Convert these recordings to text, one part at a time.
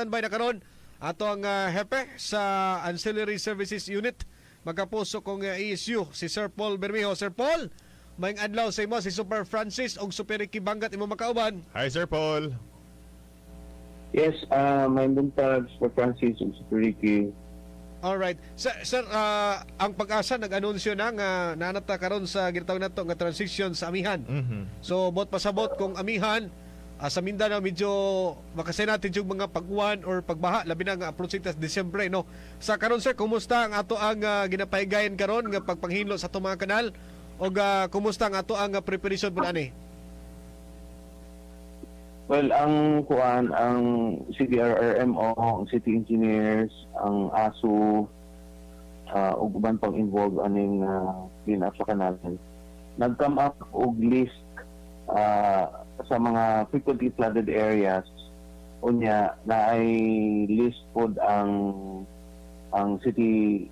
standby na karon ato ang hepe sa Ancillary Services Unit magkapuso kong ESU si Sir Paul Bermejo. Sir Paul, maayong adlaw sa imo si Super Francis og Super Ricky Bangat imo makauban. Hi, Sir Paul. Yes, may buntag for Francis and Super Ricky. Alright. Sir, ang Pag-asa nag-anunsyo na nga nanata karon sa ginatawag nato nga transition sa amihan. So, bot pasabot kung amihan sa Mindanao medyo makasay natin yung mga pag-uwan or pagbaha labi na nga approaching tas Disyembre, no. Sa karon sir, kumusta ang ato ang ginapahigayon karon nga pagpanghinlo sa atong mga kanal o kumusta ang ato ang preparation pud ani? Well, ang CDRRMO, ang City Engineers, ang ASU, ug uban pang involved aning clean-up sa kanal, nag-come up og list sa mga frequently flooded areas. Unya na ay list pod ang City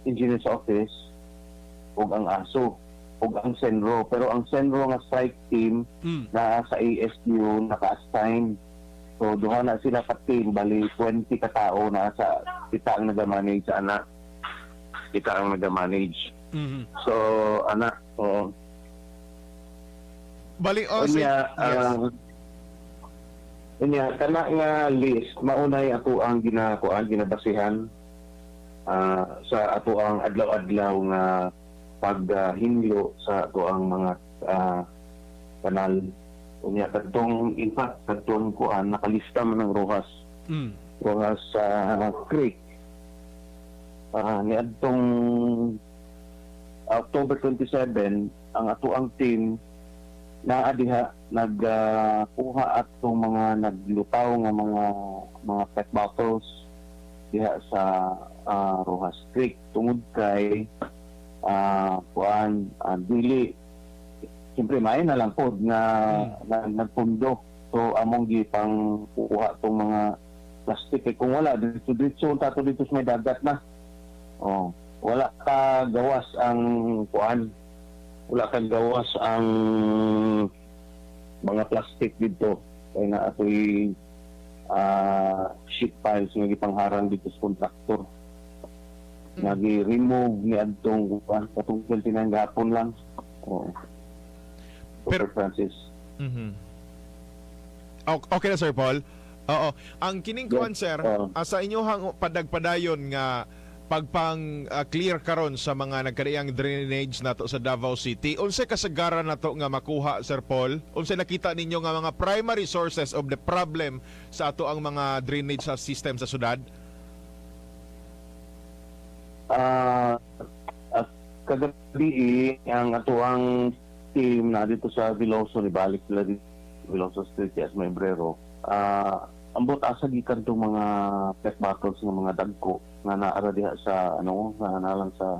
Engineers Office ug ang ASU ug ang Senro, pero ang Senro nga strike team na sa ASU naka-assign. So duha na sila ka team, bali 20 ka tao na sa kita ang nag-manage ana. Kita ang nag-manage. So ana, Bali, unya kana nga list maunay ato ang ginabasihan sa ato ang adlaw-adlaw nga paghinlo sa ato ang mga kanal. Unya kadtong in fact kadtong nakalista man ng Rojas Creek niadtong October 27 ang ato ang team naa diha nagkuha atong mga naglutaw nga mga pet bottles diha sa Rojas Creek tungod kay dili siyempre may na lang pod nga nagpundo. So among gipang kuha tong mga plastic kung wala dito tato dito sa may dagat na wala ka gawas ang mga plastic dito kay na atoy sheet piles nga gipangharang dito sa kontraktor. Nagi-remove ni adtong patungkol tinanggapon lang. Pero Francis. Okay na, Sir Paul. Oo. Ang kining kuan, sir, sa inyong padagpadayon nga clear karon sa mga nagkadiyang drainage nato sa Davao City, unsay kasagaran nato nga makuha, Sir Paul? Unsay nakita ninyo nga mga primary sources of the problem sa ato ang mga drainage sa system sa syudad? Kagabi ang ato ang team na dito sa Veloso, nibalik sila dito Veloso Street as Membrero. Ambot asa gikan tong mga pet bottles ng mga dagko nga naara diha sa nalang sa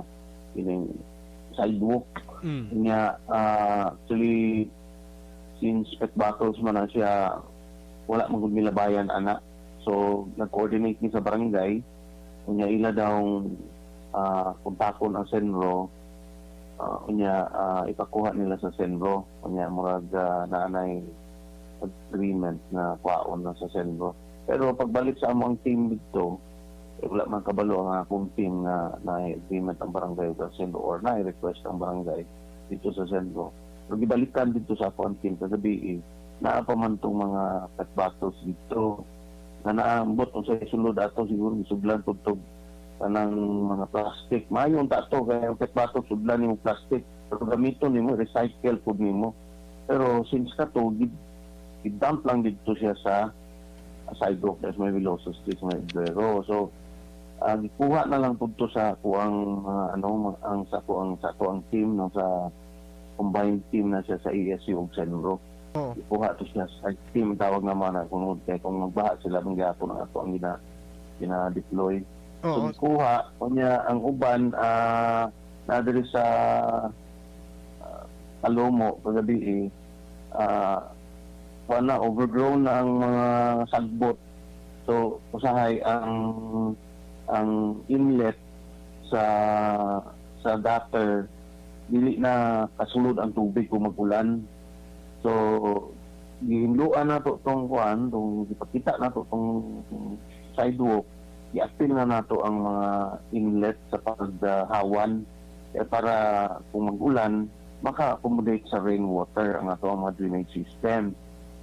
ining sidewalk. Nya actually since pet bottles man na siya wala man gud milabayan ana. So nag-coordinate ni sa barangay unya ila daw kontakon ang Senro ipakuha nila sa Senro unya murag naanay agreement na kwaon na sa Senro. Pero pagbalik sa among team dito wala man kabalo ang akong team na agreement ang barangay sa Senro or na request ang barangay dito sa Senro. Pero gibalikan dito sa akong team kagabi naa pa man tong mga pet bottles dito na naambot sa sulod ato siguro misuglan tugtog kanang mga plastic. Mayon tato kaya ang pet bottle sudlan nimo plastic. Pero gamiton nimo recycle pud nimo. Pero since kato i-dump lang dito siya sa sidewalk as may Veloso Street may Membrero. So gikuha na lang pud to sa kuang sa kuang team no sa combined team na siya sa ESU ug Senro. Gikuha to siya sa team tawag naman na kung magbaha sila ng gapon ang ato ang gina-deploy. So, kuha kunya ang uban nadiri sa Alomo kagabi overgrown na ang mga sagbot. So usahay ang inlet sa gutter dili na kasulod ang tubig kung mag-ulan. So gihinluan nato tong kuan, tong ipakita nato tong sidewalk, i-appeal na nato ang mga inlet sa paghawan para kung mag-ulan, maka-accommodate sa rainwater ang ato ang mga drainage system.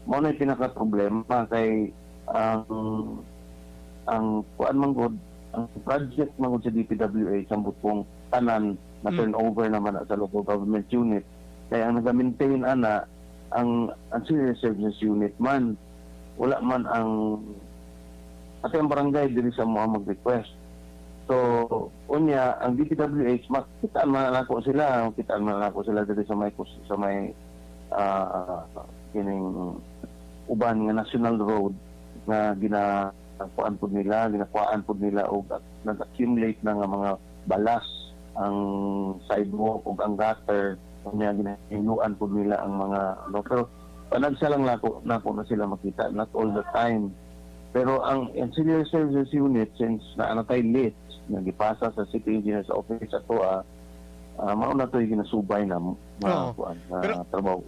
Mao na pinaka-problema kay ang kuan manggod, ang project manggod sa DPWH ang butong tanan na turnover naman sa local government unit. Kaya ang nag-maintain ana ang ancillary services unit man, wala man ang pati ang barangay diri sa mga mag-request. So, unya ang DPWH makitaan man ako sila diri sa may kining uban nga national road na ginakuan pud nila og nag-accumulate na nga mga balas ang sidewalk ug ang gutter, unya ginahinuan pud nila ang mga pero panagsa lang nako na sila makita, not all the time. Pero ang ancillary services unit, since naanatay late, nagipasa sa City Engineer's Office ato, mauna to yung ginasubay na trabaho.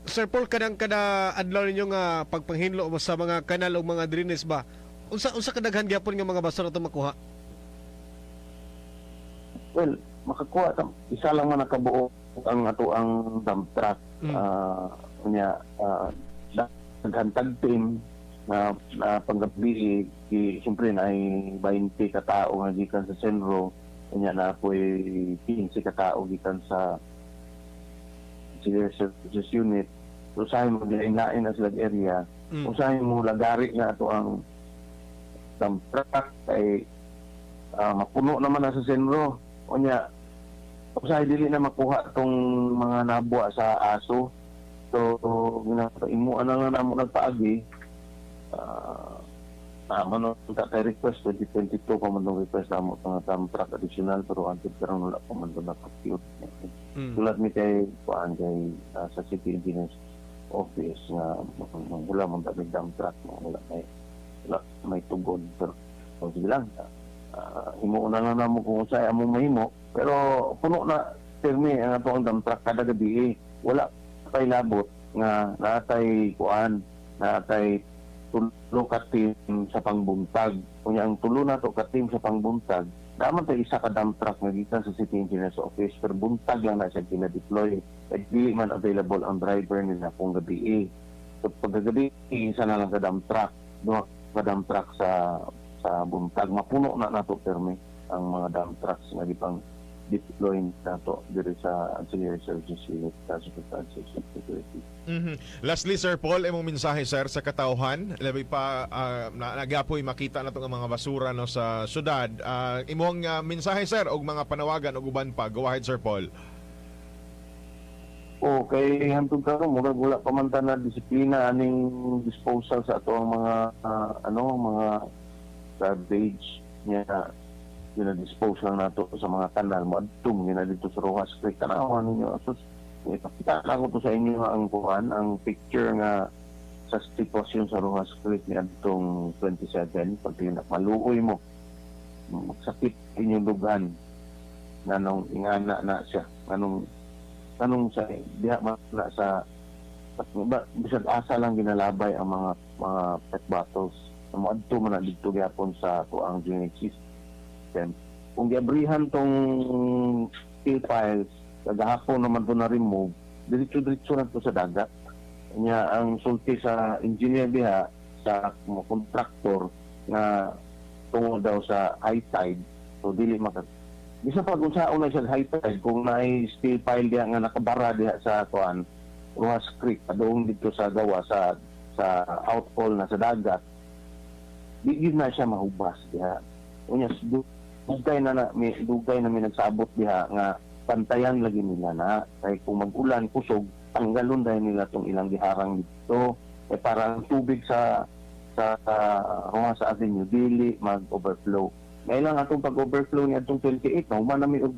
Sir Paul, kada adlaw ninyo nga pagpanghinlo sa mga kanal o mga drainage ba? Unsa kadaghan gyapon nga mga basura to makuha? Well, makakuha isa lang man nakabuo ang ato ang dump truck. Naghantag team na panggabi, siyempre na ay 20 katao nga gikan sa Senro, kanya na ako'y 15 katao gikan sa services unit. Usahin mo lain-lain na silag area. Usahin mo lagari nga ito ang dump truck kay mapuno naman na sa Senro. Kanya, usahin dili na makuha itong mga nabwa sa aso. So, imuan na lang namo nagpaagi. Kay request 2022 pa man request namo ng dump truck additional pero until karon wala pa man na compute. Tulad mi kay sa City Engineers Office nga wala man ta dump truck, wala may tugon pero sige lang. Himuon na lang namo kung sa among mahimo pero puno na termi ang ato ang dump truck kada gabi. Wala pay labot nga natay tulo ka team sa pangbuntag. Kunya ang tulo na to ka team sa pangbuntag, daman tayo isa ka dump truck nga gikan sa City Engineer's Office pero buntag lang na siya gina-deploy. Kaya di man available ang driver nila kung gabi. So paggabi, isa na lang ka dump truck. Duha ka dump truck sa buntag. Mapuno na nato permi ang mga dump trucks nga gipang deploy nato diri sa ancillary services unit sa security. Lastly, Sir Paul, imong mensahe sir sa katawhan, labi pa nagapoy makita na itong mga basura no sa syudad. Imong mensahe sir og mga panawagan og uban pa. Go ahead, Sir Paul. Okay, hantod karon murag wala pa man ta na disiplina aning disposal sa ato ang mga mga garbage niya dispose lang nato sa mga kanal mo adtum gina dito sa Rojas Creek. Tanawan ninyo asos ipakita na ko to sa inyo ang picture nga sa sitwasyon sa Rojas Creek ni adtong 27 pag maluoy mo magsakit inyong dugan nanong ingana na siya tanong sa diha man na sa bisag asa lang ginalabay ang mga pet bottles na adto man na dito gyapon sa tuang drainage system. Kung giabrihan tong steel piles, kagahapon naman to na-remove, diretso na to sa dagat. Kanya ang sulti sa engineer diha, sa mga contractor na tungo daw sa high tide, so dili bisa pag unsaon na siya high tide, kung may steel pile diha nga nakabara diha sa Rojas Creek, adoong dito sa gawa sa outfall na sa dagat, di na siya mahubas diha. Unya dugay na may nagsabot diha nga pantayan lagi nila na kay kung mag-ulan kusog tanggalon dahil nila tong ilang giharang dito para ang tubig sa Rojas Avenue dili mag-overflow. Kailang atong pag-overflow ni atong 28 na human nami og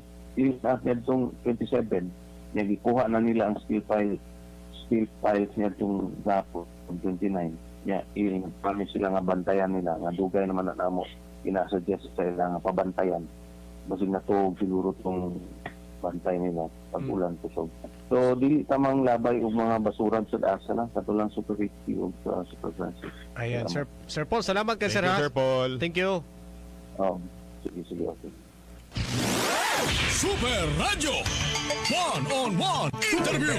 atong 27 niya gikuha na nila ang steel piles niya atong gapon 29 niya promise sila nga bantayan nila nga dugay naman na namo ginasuggest sa ilang pabantayan. Basig na to siguro itong bantay nila pag ulan kusog. So dili tamang labay og mga basuran sa asa lang katulang Super 50 ug Super Francis. Ayan, Sir Paul, salamat kay Thank sir you, ha. Sir Paul. Thank you. Sige, okay. Super Radio One-on-One Interview.